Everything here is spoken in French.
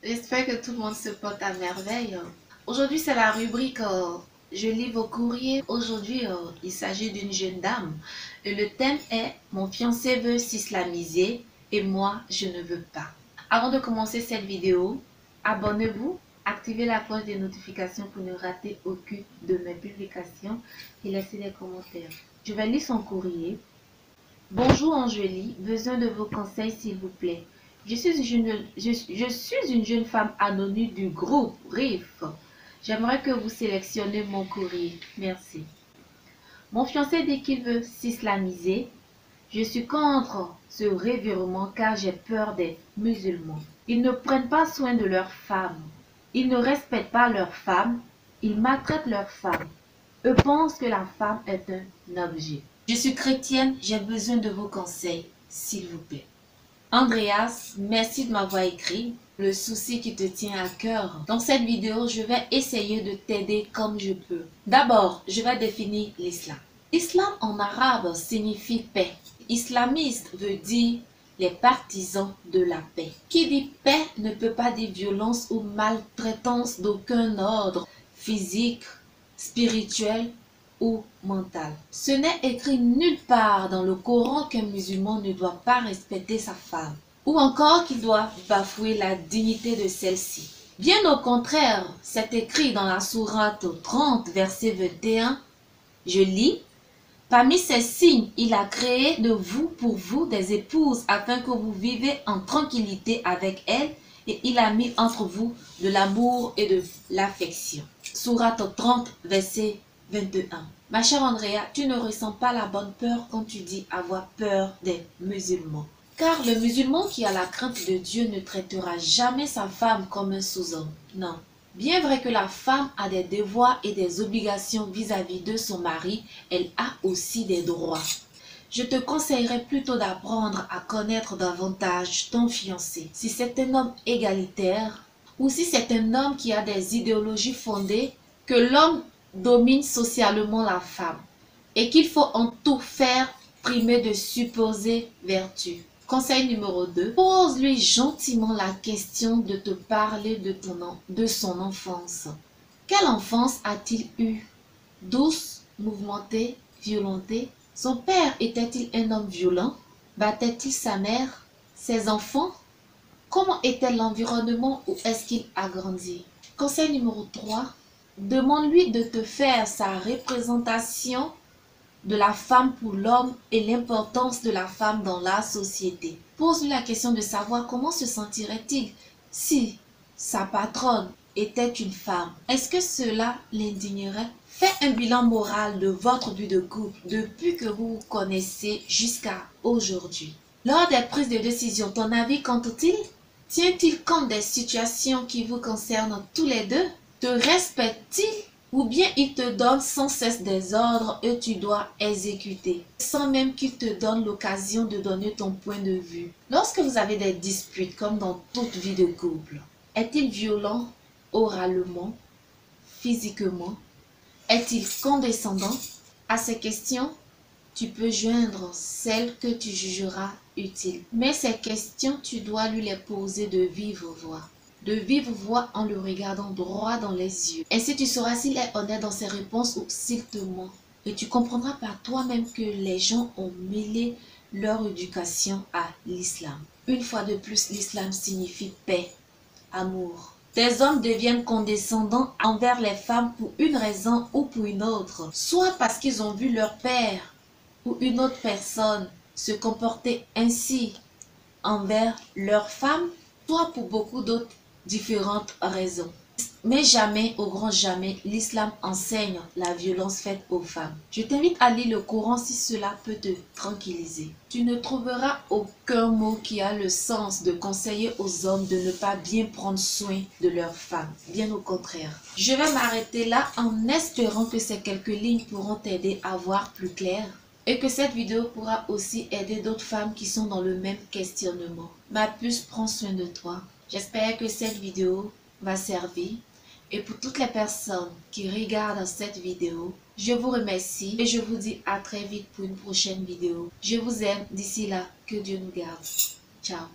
J'espère que tout le monde se porte à merveille. Aujourd'hui, c'est la rubrique Je lis vos courriers. Aujourd'hui, il s'agit d'une jeune dame. Et le thème est Mon fiancé veut s'islamiser et moi, je ne veux pas. Avant de commencer cette vidéo, abonnez-vous, activez la cloche des notifications pour ne rater aucune de mes publications et laissez des commentaires. Je vais lire son courrier. Bonjour Angélie, besoin de vos conseils s'il vous plaît. Je suis une jeune femme anonyme du groupe RIF. J'aimerais que vous sélectionnez mon courrier. Merci. Mon fiancé dit qu'il veut s'islamiser. Je suis contre ce revirement car j'ai peur des musulmans. Ils ne prennent pas soin de leurs femmes. Ils ne respectent pas leurs femmes. Ils maltraitent leurs femmes. Eux pensent que la femme est un objet. Je suis chrétienne, j'ai besoin de vos conseils, s'il vous plaît. Andreas, merci de m'avoir écrit le souci qui te tient à cœur. Dans cette vidéo, je vais essayer de t'aider comme je peux. D'abord, je vais définir l'islam. Islam en arabe signifie paix. Islamiste veut dire les partisans de la paix. Qui dit paix ne peut pas dire violence ou maltraitance d'aucun ordre, physique, spirituel ou mental. Ce n'est écrit nulle part dans le Coran qu'un musulman ne doit pas respecter sa femme ou encore qu'il doit bafouer la dignité de celle-ci. Bien au contraire, c'est écrit dans la sourate 30, verset 21, je lis: parmi ces signes, il a créé de vous pour vous des épouses afin que vous vivez en tranquillité avec elles et il a mis entre vous de l'amour et de l'affection. Sourate 30, verset 21. Ma chère Andrea, tu ne ressens pas la bonne peur quand tu dis avoir peur des musulmans. Car le musulman qui a la crainte de Dieu ne traitera jamais sa femme comme un sous-homme. Non. Bien vrai que la femme a des devoirs et des obligations vis-à-vis de son mari, elle a aussi des droits. Je te conseillerais plutôt d'apprendre à connaître davantage ton fiancé. Si c'est un homme égalitaire ou si c'est un homme qui a des idéologies fondées, que l'homme domine socialement la femme et qu'il faut en tout faire primer de supposées vertus. Conseil numéro 2, pose-lui gentiment la question de te parler de son enfance. Quelle enfance a-t-il eu? Douce, mouvementée, violentée? Son père était-il un homme violent? Battait-il sa mère? Ses enfants? Comment était l'environnement où est-ce qu'il a grandi? Conseil numéro 3, demande-lui de te faire sa représentation de la femme pour l'homme et l'importance de la femme dans la société. Pose-lui la question de savoir comment se sentirait-il si sa patronne était une femme. Est-ce que cela l'indignerait? Fais un bilan moral de votre vie de couple depuis que vous vous connaissez jusqu'à aujourd'hui. Lors des prises de décision, ton avis compte-t-il? Tient-il compte des situations qui vous concernent tous les deux? Te respecte-t-il? Ou bien il te donne sans cesse des ordres et tu dois exécuter, sans même qu'il te donne l'occasion de donner ton point de vue. Lorsque vous avez des disputes, comme dans toute vie de couple, est-il violent oralement, physiquement? Est-il condescendant? À ces questions, tu peux joindre celles que tu jugeras utiles. Mais ces questions, tu dois lui les poser de vive voix. De vive voix en le regardant droit dans les yeux. Ainsi tu sauras s'il est honnête dans ses réponses ou s'il te ment. Et tu comprendras par toi-même que les gens ont mêlé leur éducation à l'islam. Une fois de plus, l'islam signifie paix, amour. Des hommes deviennent condescendants envers les femmes pour une raison ou pour une autre. Soit parce qu'ils ont vu leur père ou une autre personne se comporter ainsi envers leur femme, soit pour beaucoup d'autres différentes raisons. Mais jamais, au grand jamais, l'islam enseigne la violence faite aux femmes. Je t'invite à lire le Coran si cela peut te tranquilliser. Tu ne trouveras aucun mot qui a le sens de conseiller aux hommes de ne pas bien prendre soin de leurs femmes. Bien au contraire. Je vais m'arrêter là en espérant que ces quelques lignes pourront t'aider à voir plus clair et que cette vidéo pourra aussi aider d'autres femmes qui sont dans le même questionnement. Ma puce, prends soin de toi. J'espère que cette vidéo va servir. Et pour toutes les personnes qui regardent cette vidéo, je vous remercie et je vous dis à très vite pour une prochaine vidéo. Je vous aime. D'ici là, que Dieu nous garde. Ciao.